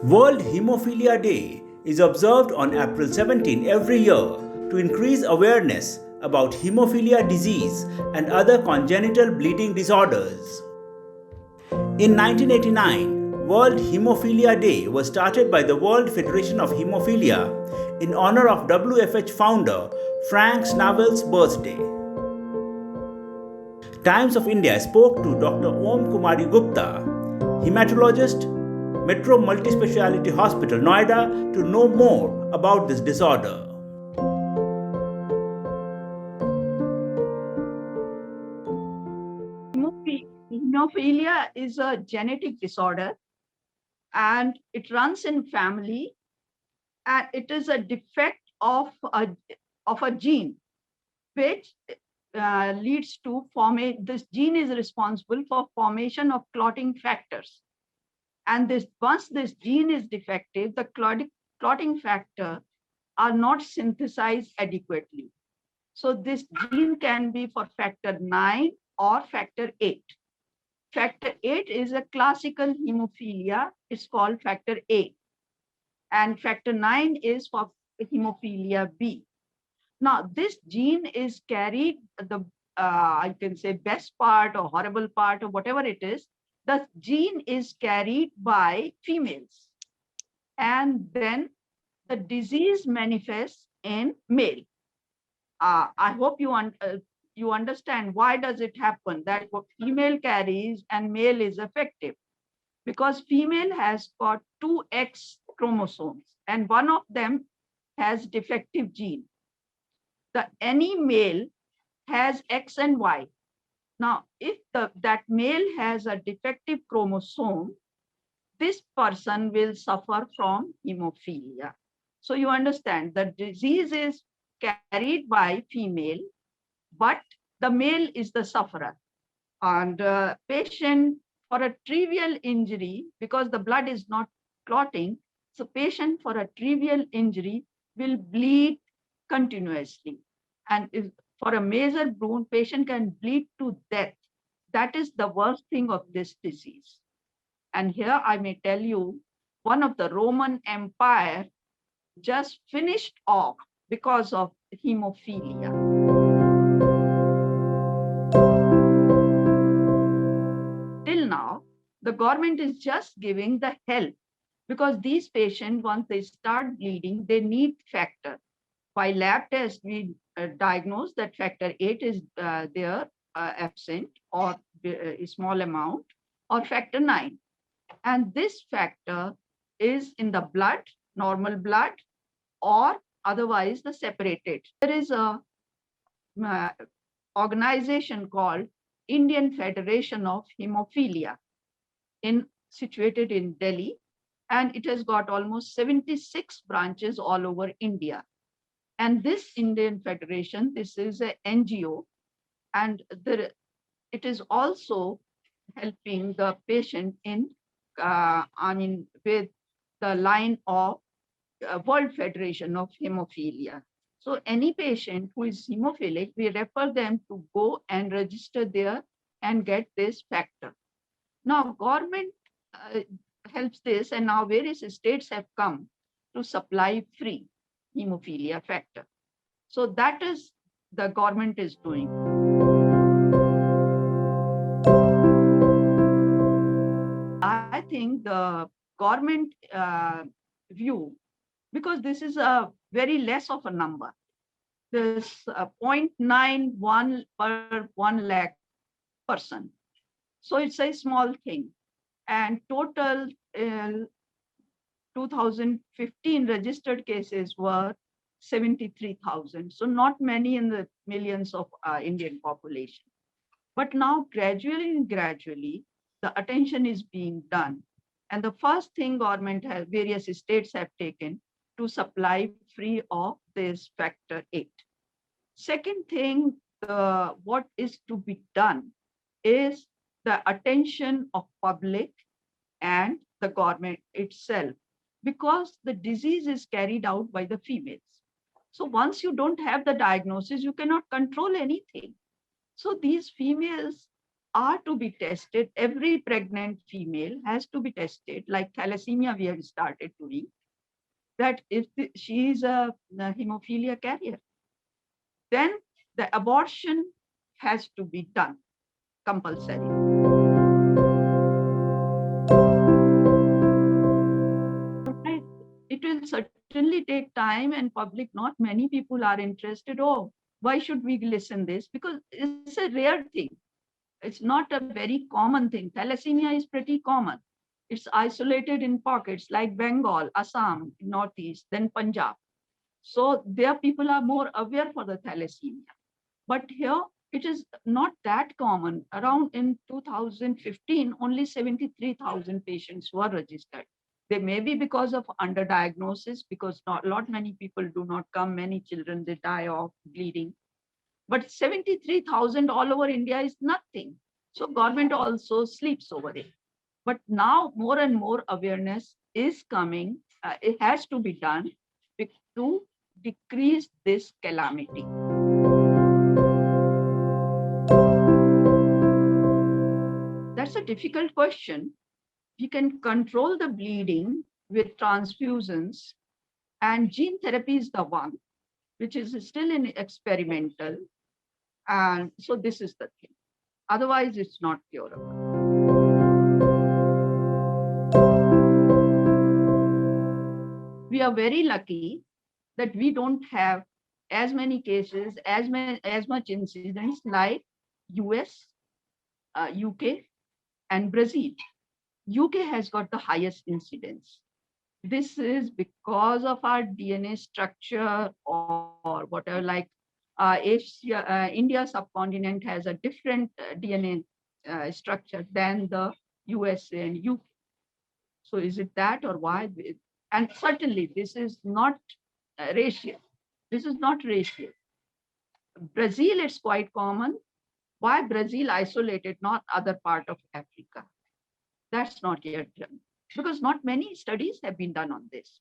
World Hemophilia Day is observed on April 17 every year to increase awareness about hemophilia disease and other congenital bleeding disorders. In 1989, World Hemophilia Day was started by the World Federation of Hemophilia in honor of WFH founder Frank Snavel's birthday. Times of India spoke to Dr. Om Kumari Gupta, hematologist, Metro Multispeciality Hospital, Noida, to know more about this disorder. Hemophilia is a genetic disorder and it runs in family, and it is a defect of a gene which leads to formation. This gene is responsible for formation of clotting factors. And once this gene is defective, the clotting factor are not synthesized adequately. So this gene can be for factor 9 or factor 8. Factor 8 is a classical hemophilia. It's called factor A. And factor 9 is for hemophilia B. Now, this gene is carried, I can say best part or horrible part or whatever it is, the gene is carried by females. And then the disease manifests in male. I hope you understand why does it happen that what female carries and male is effective. Because female has got 2 X chromosomes and one of them has defective gene. Any male has X and Y. Now, if that male has a defective chromosome, this person will suffer from hemophilia. So you understand the disease is carried by female, but the male is the sufferer. And patient for a trivial injury, because the blood is not clotting, so patient for a trivial injury will bleed continuously. And if for a major wound, patient can bleed to death. That is the worst thing of this disease. And here I may tell you, one of the Roman Empire just finished off because of hemophilia. Till now, the government is just giving the help because these patients, once they start bleeding, they need factor. By lab test, we diagnose that factor 8 is there absent or a small amount, or factor 9. And this factor is in the blood, normal blood, or otherwise the separated. There is a organization called Indian Federation of Hemophilia situated in Delhi, and it has got almost 76 branches all over India. And this Indian Federation, this is an NGO, and it is also helping the patient in, with the line of World Federation of Hemophilia. So any patient who is hemophilic, we refer them to go and register there and get this factor. Now, government helps this, and now various states have come to supply free hemophilia factor. So that is the government is doing. I think the government view, because this is a very less of a number, this 0.91 per 1 lakh person. So it's a small thing. And total 2015 registered cases were 73,000. So not many in the millions of Indian population. But now gradually, the attention is being done. And the first thing government has, various states have taken to supply free of this factor 8. Second thing, what is to be done is the attention of public and the government itself, because the disease is carried out by the females. So once you don't have the diagnosis, you cannot control anything. So these females are to be tested. Every pregnant female has to be tested, like thalassemia we have started doing, that if she is a hemophilia carrier, then the abortion has to be done compulsory. It will certainly take time, and public, not many people are interested. Oh, why should we listen this? Because it's a rare thing. It's not a very common thing. Thalassemia is pretty common. It's isolated in pockets like Bengal, Assam, Northeast, then Punjab. So there people are more aware for the thalassemia. But here it is not that common. Around in 2015, only 73,000 patients were registered. They may be because of underdiagnosis, because not many people do not come, many children, they die of bleeding. But 73,000 all over India is nothing. So government also sleeps over it. But now more and more awareness is coming. It has to be done to decrease this calamity. That's a difficult question. We can control the bleeding with transfusions, and gene therapy is the one, which is still in experimental. And so this is the thing. Otherwise, it's not curable. We are very lucky that we don't have as many cases, as much incidence like US, UK, and Brazil. UK has got the highest incidence. This is because of our DNA structure or whatever, like Asia, India subcontinent has a different DNA structure than the USA and UK. So is it that, or why? And certainly this is not racial. This is not racial. Brazil, it's quite common. Why Brazil isolated, not other part of Africa? That's not yet done, because not many studies have been done on this.